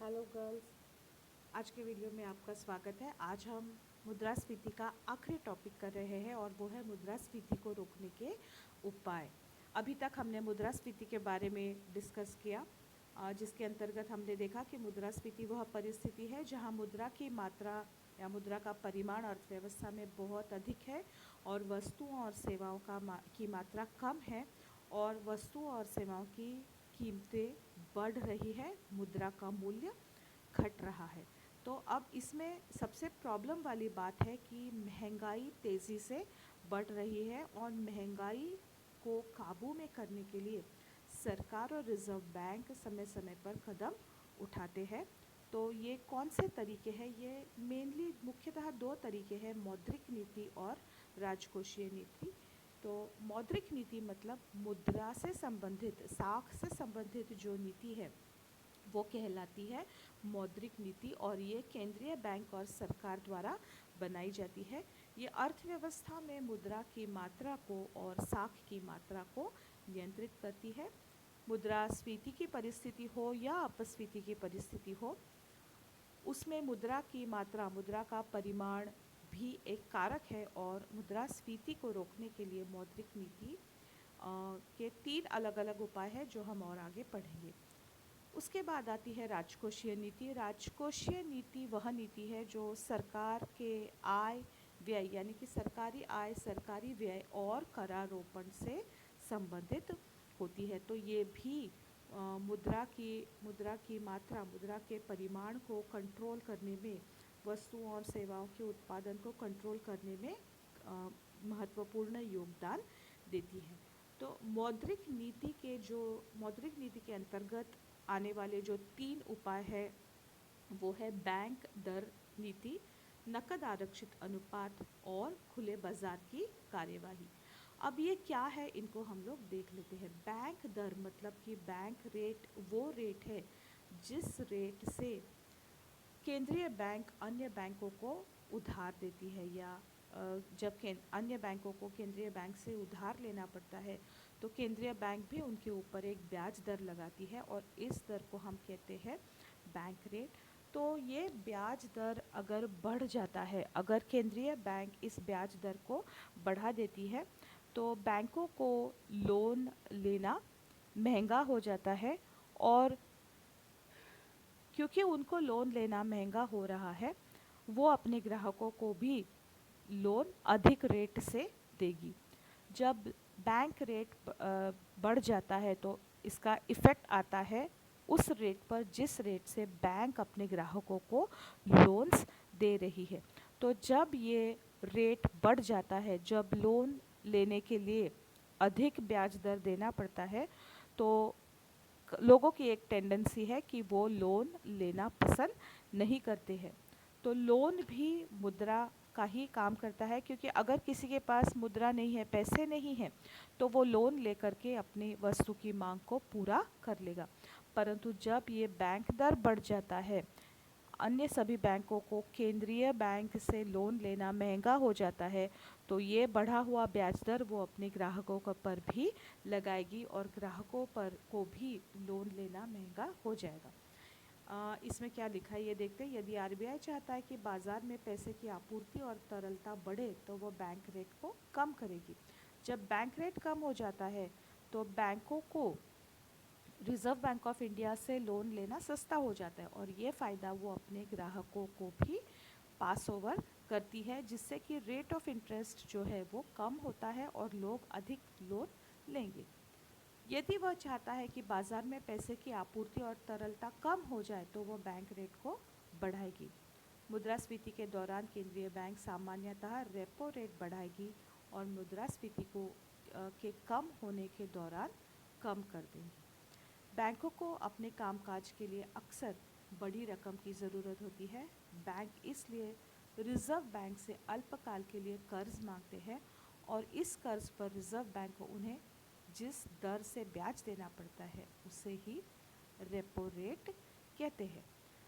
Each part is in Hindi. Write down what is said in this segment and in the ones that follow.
हेलो गर्ल्स, आज के वीडियो में आपका स्वागत है। आज हम मुद्रास्फीति का आखिरी टॉपिक कर रहे हैं और वो है मुद्रास्फीति को रोकने के उपाय। अभी तक हमने मुद्रास्फीति के बारे में डिस्कस किया, जिसके अंतर्गत हमने देखा कि मुद्रास्फीति वह परिस्थिति है जहां मुद्रा की मात्रा या मुद्रा का परिमाण अर्थव्यवस्था में बहुत अधिक है और वस्तुओं और सेवाओं की मात्रा कम है और वस्तुओं और सेवाओं की कीमतें बढ़ रही है, मुद्रा का मूल्य घट रहा है। तो अब इसमें सबसे प्रॉब्लम वाली बात है कि महंगाई तेज़ी से बढ़ रही है और महंगाई को काबू में करने के लिए सरकार और रिज़र्व बैंक समय समय पर कदम उठाते हैं। तो ये कौन से तरीके हैं? ये मेनली मुख्यतः दो तरीके हैं, मौद्रिक नीति और राजकोषीय नीति। तो मौद्रिक नीति मतलब मुद्रा से संबंधित, साख से संबंधित जो नीति है वो कहलाती है मौद्रिक नीति और ये केंद्रीय बैंक और सरकार द्वारा बनाई जाती है। ये अर्थव्यवस्था में मुद्रा की मात्रा को और साख की मात्रा को नियंत्रित करती है। मुद्रास्फीति की परिस्थिति हो या अपस्फीति की परिस्थिति हो, उसमें मुद्रा की मात्रा, मुद्रा का परिमाण भी एक कारक है और मुद्रास्फीति को रोकने के लिए मौद्रिक नीति के 3 अलग अलग उपाय हैं जो हम और आगे पढ़ेंगे। उसके बाद आती है राजकोषीय नीति। राजकोषीय नीति वह नीति है जो सरकार के आय व्यय यानी कि सरकारी आय, सरकारी व्यय और करारोपण से संबंधित होती है। तो ये भी मुद्रा की मात्रा, मुद्रा के परिमाण को कंट्रोल करने में, वस्तुओं और सेवाओं के उत्पादन को कंट्रोल करने में महत्वपूर्ण योगदान देती है। तो मौद्रिक नीति के अंतर्गत आने वाले जो 3 उपाय है वो है बैंक दर नीति, नकद आरक्षित अनुपात और खुले बाजार की कार्यवाही। अब ये क्या है, इनको हम लोग देख लेते हैं। बैंक दर मतलब कि बैंक रेट वो रेट है जिस रेट से केंद्रीय बैंक अन्य बैंकों को उधार देती है या जब अन्य बैंकों को केंद्रीय बैंक से उधार लेना पड़ता है तो केंद्रीय बैंक भी उनके ऊपर एक ब्याज दर लगाती है और इस दर को हम कहते हैं बैंक रेट। तो ये ब्याज दर अगर बढ़ जाता है, अगर केंद्रीय बैंक इस ब्याज दर को बढ़ा देती है तो बैंकों को लोन लेना महंगा हो जाता है और क्योंकि उनको लोन लेना महंगा हो रहा है, वो अपने ग्राहकों को भी लोन अधिक रेट से देगी। जब बैंक रेट बढ़ जाता है तो इसका इफ़ेक्ट आता है उस रेट पर जिस रेट से बैंक अपने ग्राहकों को लोन्स दे रही है। तो जब ये रेट बढ़ जाता है, जब लोन लेने के लिए अधिक ब्याज दर देना पड़ता है, तो लोगों की एक टेंडेंसी है कि वो लोन लेना पसंद नहीं करते हैं। तो लोन भी मुद्रा का ही काम करता है, क्योंकि अगर किसी के पास मुद्रा नहीं है, पैसे नहीं हैं, तो वो लोन लेकर के अपनी वस्तु की मांग को पूरा कर लेगा। परंतु जब ये बैंक दर बढ़ जाता है, अन्य सभी बैंकों को केंद्रीय बैंक से लोन लेना महंगा हो जाता है, तो ये बढ़ा हुआ ब्याज दर वो अपने ग्राहकों पर भी लगाएगी और ग्राहकों पर को भी लोन लेना महंगा हो जाएगा। इसमें क्या लिखा है ये देखते हैं। यदि आरबीआई चाहता है कि बाज़ार में पैसे की आपूर्ति और तरलता बढ़े तो वो बैंक रेट को कम करेगी। जब बैंक रेट कम हो जाता है तो बैंकों को रिज़र्व बैंक ऑफ इंडिया से लोन लेना सस्ता हो जाता है और ये फ़ायदा वो अपने ग्राहकों को भी पास ओवर करती है, जिससे कि रेट ऑफ इंटरेस्ट जो है वो कम होता है और लोग अधिक लोन लेंगे। यदि वह चाहता है कि बाज़ार में पैसे की आपूर्ति और तरलता कम हो जाए तो वह बैंक रेट को बढ़ाएगी। मुद्रास्फीति के दौरान केंद्रीय बैंक सामान्यतः रेपो रेट बढ़ाएगी और मुद्रास्फीति के कम होने के दौरान कम कर देंगी। बैंकों को अपने कामकाज के लिए अक्सर बड़ी रकम की ज़रूरत होती है। बैंक इसलिए रिज़र्व बैंक से अल्पकाल के लिए कर्ज मांगते हैं और इस कर्ज पर रिज़र्व बैंक को उन्हें जिस दर से ब्याज देना पड़ता है उसे ही रेपो रेट कहते हैं।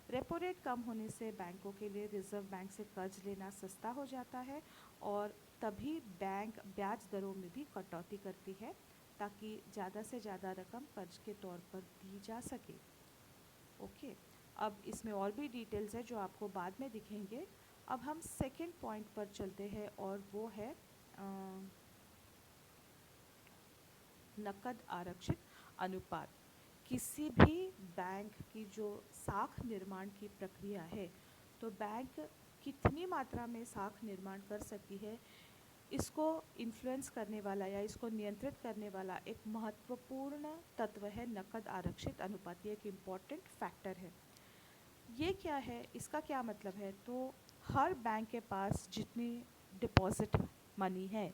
रेपो रेट कम होने से बैंकों के लिए रिज़र्व बैंक से कर्ज लेना सस्ता हो जाता है और तभी बैंक ब्याज दरों में भी कटौती करती है ताकि ज़्यादा से ज़्यादा रकम कर्ज के तौर पर दी जा सके। ओके, अब इसमें और भी डिटेल्स है जो आपको बाद में दिखेंगे। अब हम सेकेंड पॉइंट पर चलते हैं और वो है नकद आरक्षित अनुपात। किसी भी बैंक की जो साख निर्माण की प्रक्रिया है, तो बैंक कितनी मात्रा में साख निर्माण कर सकती है, इसको इन्फ्लुएंस करने वाला या इसको नियंत्रित करने वाला एक महत्वपूर्ण तत्व है नकद आरक्षित अनुपात। ये एक इम्पॉर्टेंट फैक्टर है। ये क्या है, इसका क्या मतलब है, तो हर बैंक के पास जितनी डिपॉजिट मनी है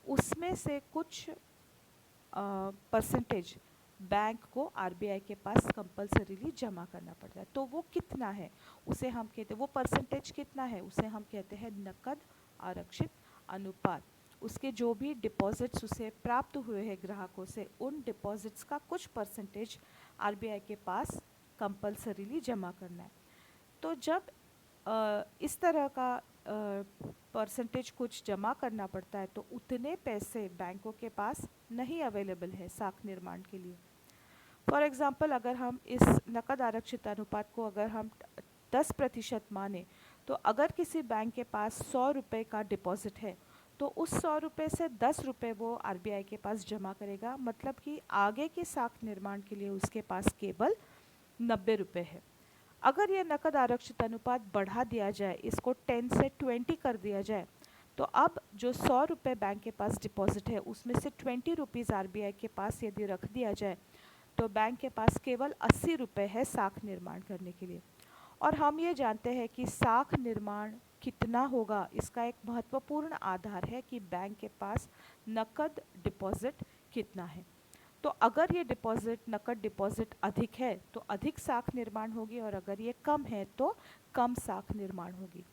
उसमें से कुछ परसेंटेज बैंक को आरबीआई के पास कंपलसरीली जमा करना पड़ता है। तो वो कितना है उसे हम कहते हैं, वो परसेंटेज कितना है उसे हम कहते हैं नकद आरक्षित अनुपात। उसके जो भी डिपॉजिट्स उसे प्राप्त हुए हैं ग्राहकों से, उन डिपॉजिट्स का कुछ परसेंटेज आरबीआई के पास कंपलसरीली जमा करना है। तो जब इस तरह का परसेंटेज कुछ जमा करना पड़ता है तो उतने पैसे बैंकों के पास नहीं अवेलेबल है साख निर्माण के लिए। फॉर एग्ज़ाम्पल, अगर हम इस नकद आरक्षित अनुपात को अगर हम 10% माने, तो अगर किसी बैंक के पास 100 रुपये का डिपॉजिट है तो उस 100 रुपये से 10 रुपये वो आरबीआई के पास जमा करेगा, मतलब कि आगे के साख निर्माण के लिए उसके पास केवल 90 रुपये है। अगर ये नकद आरक्षित अनुपात बढ़ा दिया जाए, इसको 10 से 20 कर दिया जाए, तो अब जो 100 रुपये बैंक के पास डिपॉजिट है उसमें से 20 रुपीज़ आरबीआई के पास यदि रख दिया जाए तो बैंक के पास केवल 80 रुपये है साख निर्माण करने के लिए। और हम ये जानते हैं कि साख निर्माण कितना होगा, इसका एक महत्वपूर्ण आधार है कि बैंक के पास नकद डिपॉजिट कितना है। तो अगर ये डिपॉजिट नकद डिपॉजिट अधिक है तो अधिक साख निर्माण होगी, और अगर ये कम है तो कम साख निर्माण होगी।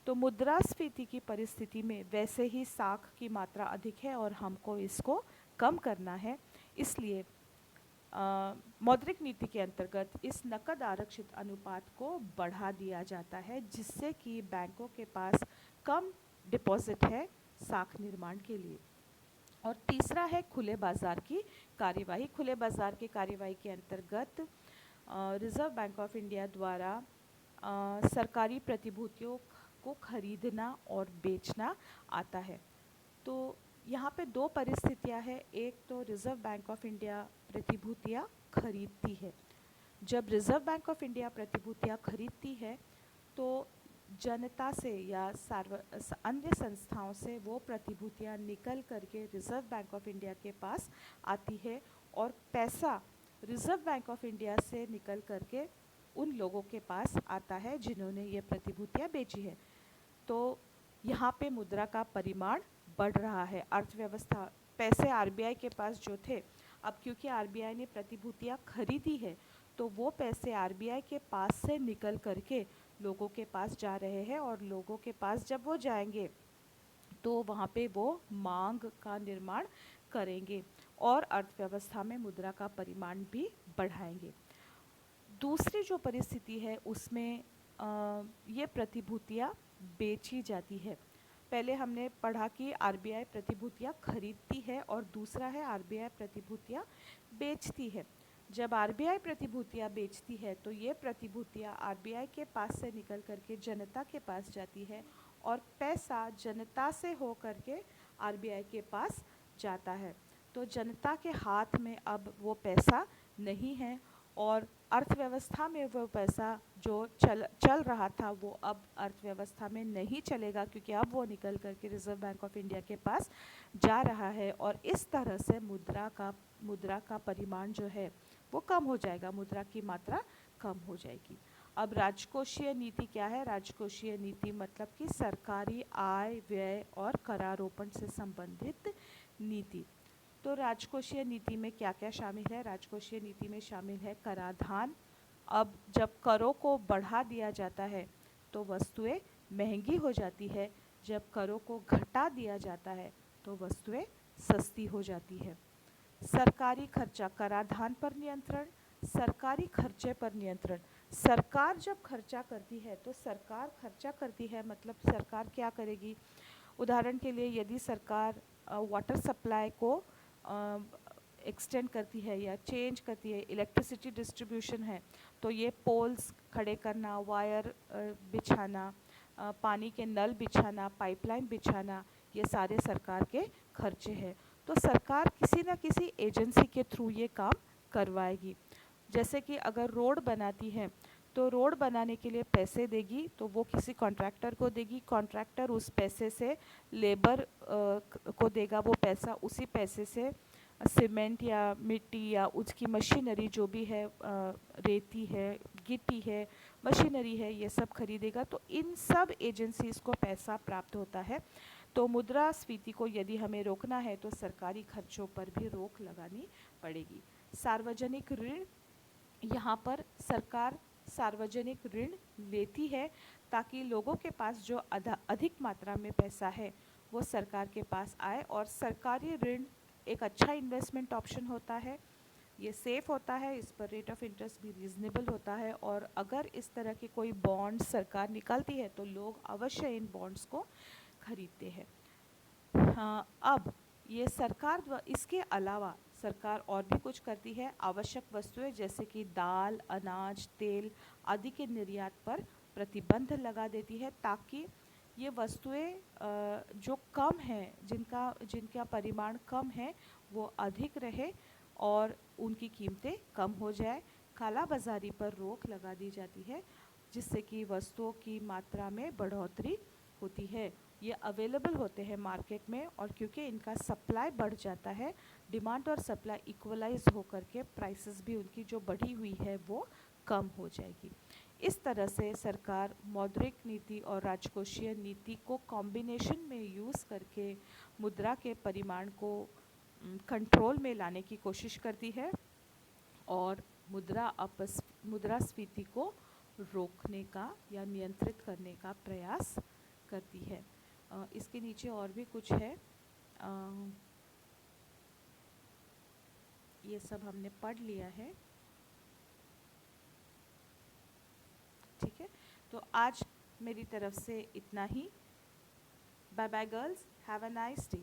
तो मुद्रास्फीति की परिस्थिति में वैसे ही साख की मात्रा अधिक है और हमको इसको कम करना है, इसलिए मौद्रिक नीति के अंतर्गत इस नकद आरक्षित अनुपात को बढ़ा दिया जाता है, जिससे कि बैंकों के पास कम डिपॉजिट है साख निर्माण के लिए। और तीसरा है खुले बाजार की कार्यवाही। खुले बाजार की कार्यवाही के अंतर्गत रिजर्व बैंक ऑफ इंडिया द्वारा सरकारी प्रतिभूतियों को खरीदना और बेचना आता है। तो यहाँ पे दो परिस्थितियाँ हैं। एक तो रिजर्व बैंक ऑफ इंडिया प्रतिभूतियाँ खरीदती है। जब रिजर्व बैंक ऑफ इंडिया प्रतिभूतियाँ खरीदती है तो जनता से या अन्य संस्थाओं से वो प्रतिभूतियाँ निकल करके रिजर्व बैंक ऑफ इंडिया के पास आती है, और पैसा रिजर्व बैंक ऑफ इंडिया से निकल करके उन लोगों के पास आता है जिन्होंने ये प्रतिभूतियाँ बेची है। तो यहाँ पे मुद्रा का परिमाण बढ़ रहा है। अर्थव्यवस्था, पैसे आरबीआई के पास जो थे, अब क्योंकि आरबीआई ने प्रतिभूतियाँ खरीदी है तो वो पैसे आरबीआई के पास से निकल करके लोगों के पास जा रहे हैं, और लोगों के पास जब वो जाएंगे तो वहाँ पे वो मांग का निर्माण करेंगे और अर्थव्यवस्था में मुद्रा का परिमाण भी बढ़ाएंगे। दूसरी जो परिस्थिति है उसमें ये प्रतिभूतियाँ बेची जाती है। पहले हमने पढ़ा कि आरबीआई प्रतिभूतियाँ खरीदती है और दूसरा है आरबीआई प्रतिभूतियाँ बेचती है। जब आरबीआई प्रतिभूतियाँ बेचती है तो ये प्रतिभूतियाँ आरबीआई के पास से निकल करके जनता के पास जाती है, और पैसा जनता से हो करके आरबीआई के पास जाता है। तो जनता के हाथ में अब वो पैसा नहीं है, और अर्थव्यवस्था में वो पैसा जो चल रहा था वो अब अर्थव्यवस्था में नहीं चलेगा, क्योंकि अब वो निकल करके रिजर्व बैंक ऑफ इंडिया के पास जा रहा है, और इस तरह से मुद्रा का परिमाण जो है वो कम हो जाएगा, मुद्रा की मात्रा कम हो जाएगी। अब राजकोषीय नीति क्या है? राजकोषीय नीति मतलब कि सरकारी आय, व्यय और करारोपण से संबंधित नीति। तो राजकोषीय नीति में क्या क्या शामिल है? राजकोषीय नीति में शामिल है कराधान। अब जब करों को बढ़ा दिया जाता है तो वस्तुएं महंगी हो जाती है, जब करों को घटा दिया जाता है तो वस्तुएं सस्ती हो जाती है। सरकारी खर्चा, कराधान पर नियंत्रण, सरकारी खर्चे पर नियंत्रण। सरकार जब खर्चा करती है तो सरकार खर्चा करती है मतलब सरकार क्या करेगी? उदाहरण के लिए यदि सरकार वाटर सप्लाई को एक्सटेंड करती है या चेंज करती है, इलेक्ट्रिसिटी डिस्ट्रीब्यूशन है तो ये पोल्स खड़े करना, वायर बिछाना, पानी के नल बिछाना, पाइपलाइन बिछाना, ये सारे सरकार के खर्चे हैं। तो सरकार किसी न किसी एजेंसी के थ्रू ये काम करवाएगी। जैसे कि अगर रोड बनाती है तो रोड बनाने के लिए पैसे देगी तो वो किसी कॉन्ट्रैक्टर को देगी, कॉन्ट्रैक्टर उस पैसे से लेबर को देगा वो पैसा, उसी पैसे से सीमेंट या मिट्टी या उसकी मशीनरी जो भी है, रेती है, गिट्टी है, मशीनरी है, ये सब खरीदेगा। तो इन सब एजेंसीज़ को पैसा प्राप्त होता है। तो मुद्रास्फीति को यदि हमें रोकना है तो सरकारी खर्चों पर भी रोक लगानी पड़ेगी। सार्वजनिक ऋण, यहाँ पर सरकार सार्वजनिक ऋण लेती है ताकि लोगों के पास जो अधिक मात्रा में पैसा है वो सरकार के पास आए, और सरकारी ऋण एक अच्छा इन्वेस्टमेंट ऑप्शन होता है। ये सेफ़ होता है, इस पर रेट ऑफ इंटरेस्ट भी रीज़नेबल होता है, और अगर इस तरह के कोई बॉन्ड्स सरकार निकालती है तो लोग अवश्य इन बॉन्ड्स को खरीदते हैं। हाँ, अब ये सरकार इसके अलावा सरकार और भी कुछ करती है। आवश्यक वस्तुएं जैसे कि दाल, अनाज, तेल आदि के निर्यात पर प्रतिबंध लगा देती है ताकि ये वस्तुएं जो कम है, जिनका परिमाण कम है, वो अधिक रहे और उनकी कीमतें कम हो जाए। काला बाज़ारी पर रोक लगा दी जाती है जिससे कि वस्तुओं की मात्रा में बढ़ोतरी होती है। ये अवेलेबल होते हैं मार्केट में, और क्योंकि इनका सप्लाई बढ़ जाता है, डिमांड और सप्लाई इक्वलाइज होकर के प्राइसेस भी उनकी जो बढ़ी हुई है वो कम हो जाएगी। इस तरह से सरकार मौद्रिक नीति और राजकोषीय नीति को कॉम्बिनेशन में यूज़ करके मुद्रा के परिमाण को कंट्रोल में लाने की कोशिश करती है और मुद्रास्फीति को रोकने का या नियंत्रित करने का प्रयास करती है। इसके नीचे और भी कुछ है, ये सब हमने पढ़ लिया है। ठीक है, तो आज मेरी तरफ से इतना ही। Bye bye girls, have a nice day.